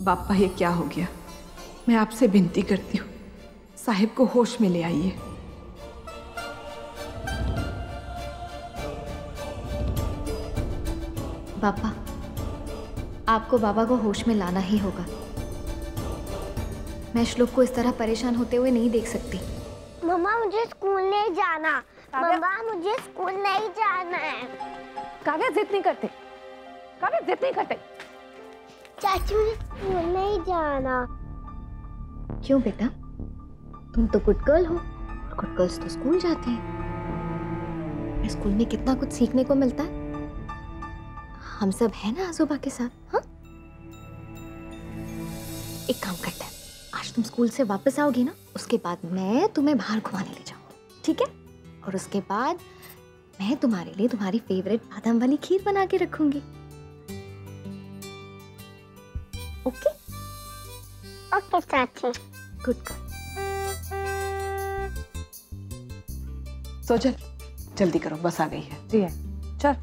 बापा ये क्या हो गया? मैं आपसे विनती करती हूँ, साहिब को होश में ले आइए। बापा, आपको बाबा को होश में लाना ही होगा। मैं श्लोक को इस तरह परेशान होते हुए नहीं देख सकती। मम्मा मुझे स्कूल नहीं जाना। मम्मा मुझे स्कूल नहीं जाना है। काव्या जिद नहीं करते, काव्या जिद नहीं करते। चाची मुझे स्कूल नहीं जाना। क्यों बेटा, तुम तो गुड गर्ल हो और गुड गर्ल्स तो स्कूल जाती हैं। स्कूल में कितना कुछ सीखने को मिलता है। हम सब है ना आजोबा के साथ। हाँ, एक काम करते हैं, आज तुम स्कूल से वापस आओगी ना, उसके बाद मैं तुम्हें बाहर घुमाने ले जाऊंगी, ठीक है? और उसके बाद मैं तुम्हारे लिए तुम्हारी फेवरेट बादाम वाली खीर बना के रखूंगी। ओके? ओके चाची। Good girl. सोजल, जल्दी करो, बस आ गई है। जी है, चल।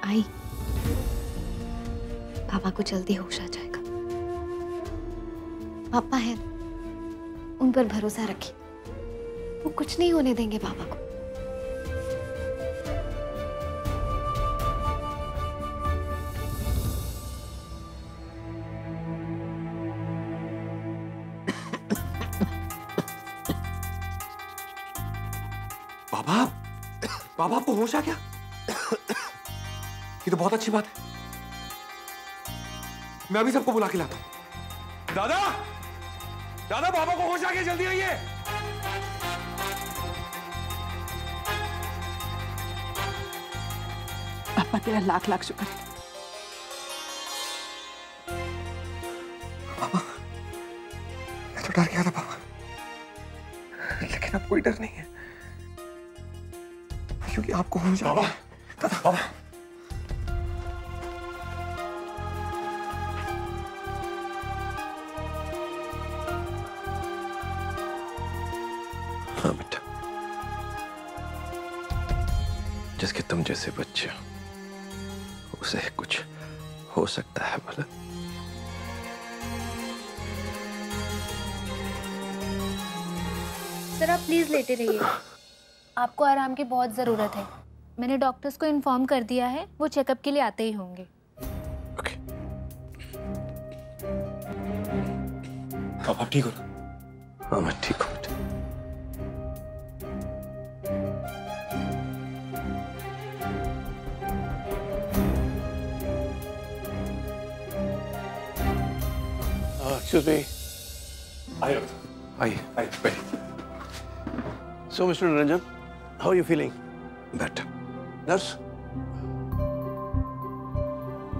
आई, पापा को जल्दी होश आ जाएगा। पापा है, उन पर भरोसा रखिए, वो कुछ नहीं होने देंगे पापा को। बाबा, बाबा आपको होश आ गया? ये तो बहुत अच्छी बात है। मैं अभी सबको बुला के लाता हूं। दादा, दादा बाबा को होश आ गया, जल्दी आइए। पापा तेरा लाख लाख शुक्र है। बाबा, मैं तो डर गया था बाबा, लेकिन अब कोई डर नहीं है क्योंकि आपको होश आ गया। दादा, बाबा हाँ बेटा, जिसके तुम जैसे बच्चे हो उसे कुछ हो सकता है भला। सर आप प्लीज लेटे रहिए, आपको आराम की बहुत जरूरत है। मैंने डॉक्टर्स को इन्फॉर्म कर दिया है, वो चेकअप के लिए आते ही होंगे। ओके। आप ठीक हो ना? हाँ मैं ठीक हूँ बेटा। Excuse me. आइए, आइए, बैठिए। So, Mr. Ranjan, how are you feeling? Better. Nurse,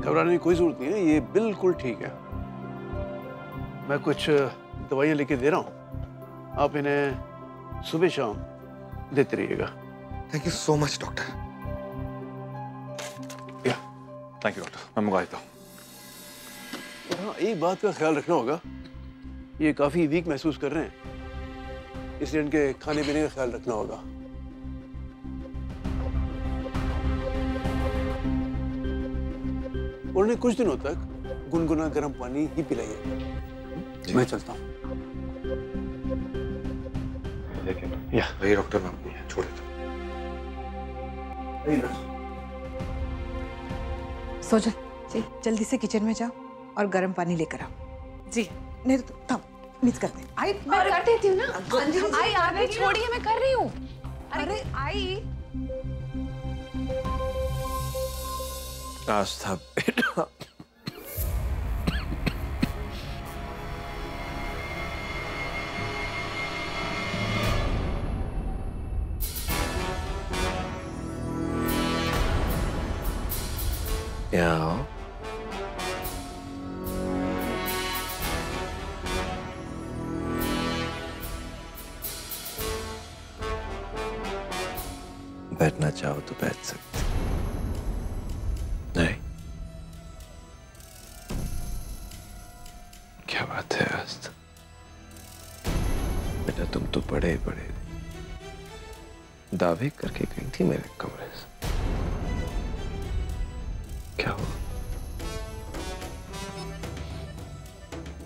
घबराने की कोई जरूरत नहीं है, ये बिल्कुल ठीक है। मैं कुछ दवाइयाँ लेके दे रहा हूँ, आप इन्हें सुबह शाम देते रहिएगा। Thank you so much doctor. या, थैंक यू डॉक्टर, मैं मंगा देता हूँ। हाँ, एक बात का ख्याल रखना होगा, ये काफी वीक महसूस कर रहे हैं, इसलिए इनके खाने पीने का ख्याल रखना होगा। और उन्हें कुछ दिनों तक गुनगुना गर्म पानी ही पिलाइए। मैं चलता हूँ। लेकिन या वही डॉक्टर, मैं छोड़ देता हूँ। सोजल, जी जल्दी से किचन में जाओ और गर्म पानी लेकर आओ। जी नहीं तो तब मिस करते। आई मैं कर देती हूँ ना। आई आगे छोड़िए, मैं कर रही हूँ। अरे आई, आज था बेटा। क्या बैठना चाहो तो बैठ सकते, नहीं? क्या बात है आस्था, बेटा तुम तो बड़े बड़े, दावे करके गई थी मेरे कमरे से। क्या हुआ?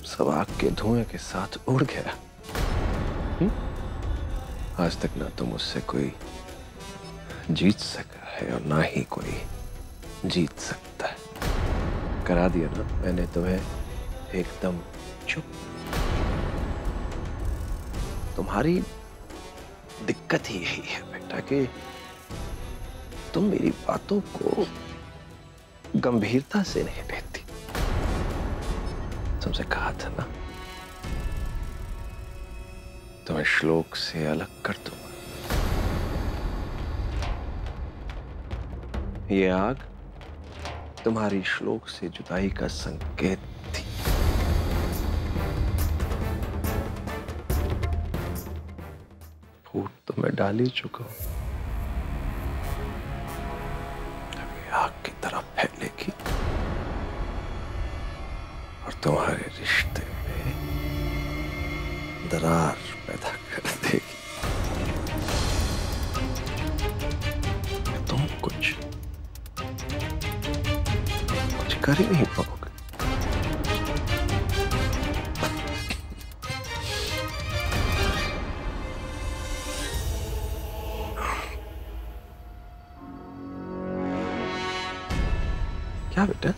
सब आग के धुएं के साथ उड़ गया। आज तक ना तो मुझसे कोई जीत सका है और ना ही कोई जीत सकता है। करा दिया ना मैंने तुम्हें एकदम चुप। तुम्हारी दिक्कत ही यही है बेटा कि तुम मेरी बातों को गंभीरता से नहीं लेती। तुमसे कहा था ना तुम्हें श्लोक से अलग कर दूंगा। ये आग तुम्हारी श्लोक से जुदाई का संकेत थी। फूट तो मैं डाल ही चुका हूं, अभी आग की तरफ फैलेगी और तुम्हारे रिश्ते में दरार पैदा कर देगी। तुम कुछ कर ही नहीं पाओगे। क्या बेटा,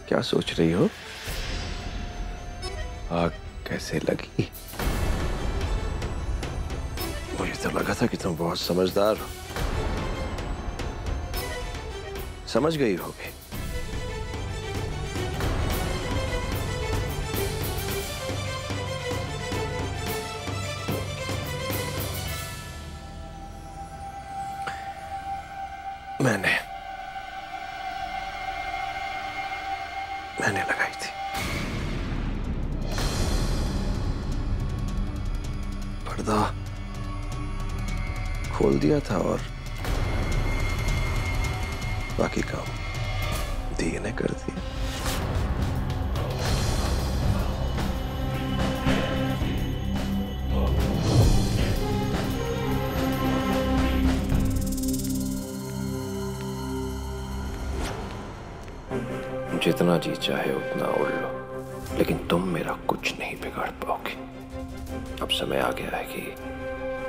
क्या सोच रही हो? आग कैसे लगी? मुझे तो लगा था कि तुम बहुत समझदार हो। समझ गई होगी। मैंने लगाई थी। पर्दा खोल दिया था और बाकी काम दिए ने कर दिया। जितना जी चाहे उतना उड़ लो, लेकिन तुम मेरा कुछ नहीं बिगाड़ पाओगे। अब समय आ गया है कि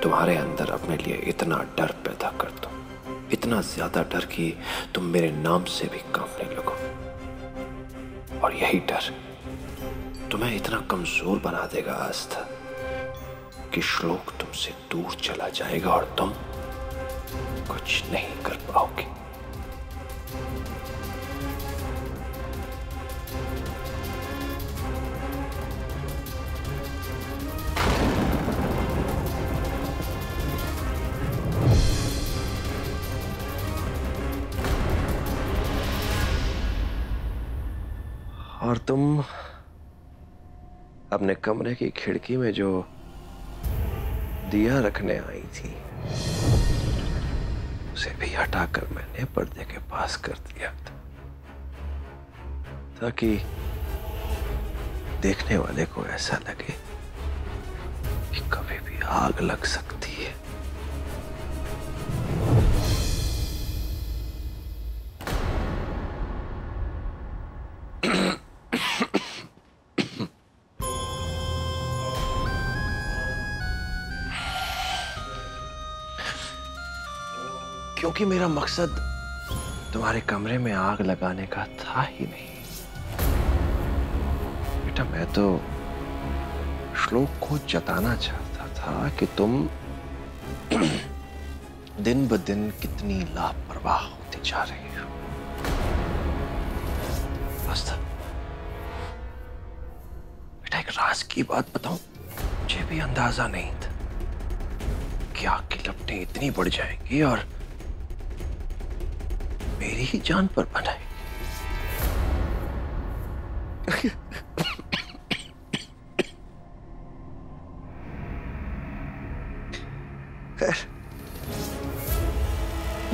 तुम्हारे अंदर अपने लिए इतना डर पैदा कर दो, इतना ज्यादा डर कि तुम मेरे नाम से भी कांपने लगो। और यही डर तुम्हें इतना कमजोर बना देगा आस्था कि श्लोक तुमसे दूर चला जाएगा और तुम कुछ नहीं कर पाओगे। और तुम अपने कमरे की खिड़की में जो दिया रखने आई थी, उसे भी हटाकर मैंने पर्दे के पास कर दिया था, ताकि देखने वाले को ऐसा लगे कि कभी भी आग लग सकती है। क्योंकि मेरा मकसद तुम्हारे कमरे में आग लगाने का था ही नहीं बेटा। मैं तो श्लोक को जताना चाहता था कि तुम दिन ब दिन कितनी लापरवाह होती जा रही हो। बस बेटा, एक राज की बात बताऊं, मुझे भी अंदाजा नहीं था कि आग की लपटें इतनी बढ़ जाएंगी और मेरी ही जान पर बनाएगी। खैर,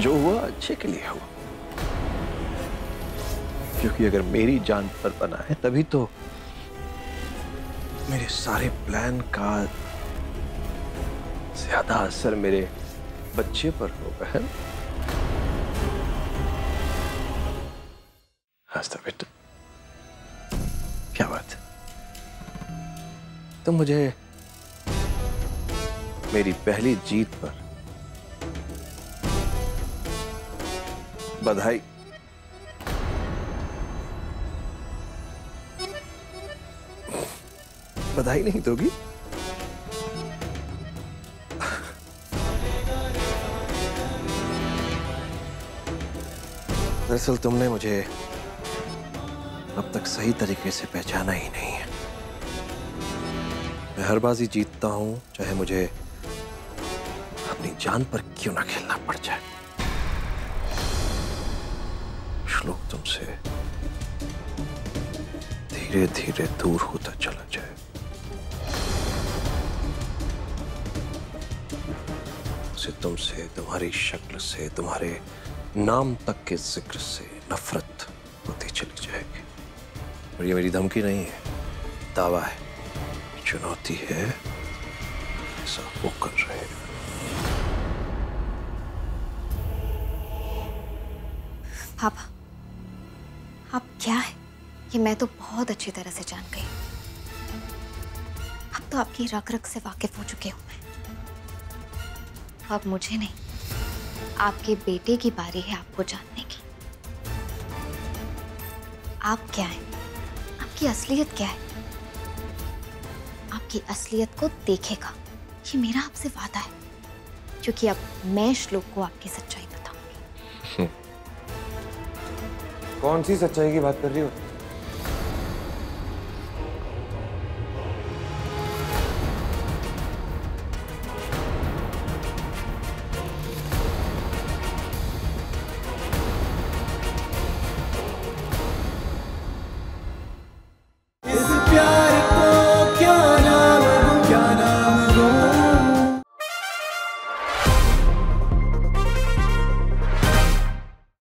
जो हुआ अच्छे के लिए हुआ, क्योंकि अगर मेरी जान पर बना है तभी तो मेरे सारे प्लान का ज्यादा असर मेरे बच्चे पर होगा, है ना? हंसता बेटा, क्या बात है? तुम मुझे मेरी पहली जीत पर बधाई। बधाई नहीं दोगी? दरअसल तुमने मुझे अब तक सही तरीके से पहचाना ही नहीं है। मैं हर बाजी जीतता हूं, चाहे मुझे अपनी जान पर क्यों ना खेलना पड़ जाए। श्लोक तुमसे धीरे धीरे दूर होता चला जाए। उसे तुमसे, तुम्हारी शक्ल से, तुम्हारे नाम तक के जिक्र से नफरत होती चली जाएगी। और ये मेरी धमकी नहीं है, दावा है, चुनौती है, ऐसा वो कर रहे हैं। पापा, आप क्या है ये मैं तो बहुत अच्छी तरह से जान गई। अब तो आपकी रग रग से वाकिफ हो चुके हूं मैं। अब मुझे नहीं, आपके बेटे की बारी है आपको जानने की। आप क्या हैं? आपकी असलियत क्या है? आपकी असलियत को देखेगा, ये मेरा आपसे वादा है, क्योंकि अब मैं श्लोक को आपकी सच्चाई बताऊंगी। कौन सी सच्चाई की बात कर रही हो?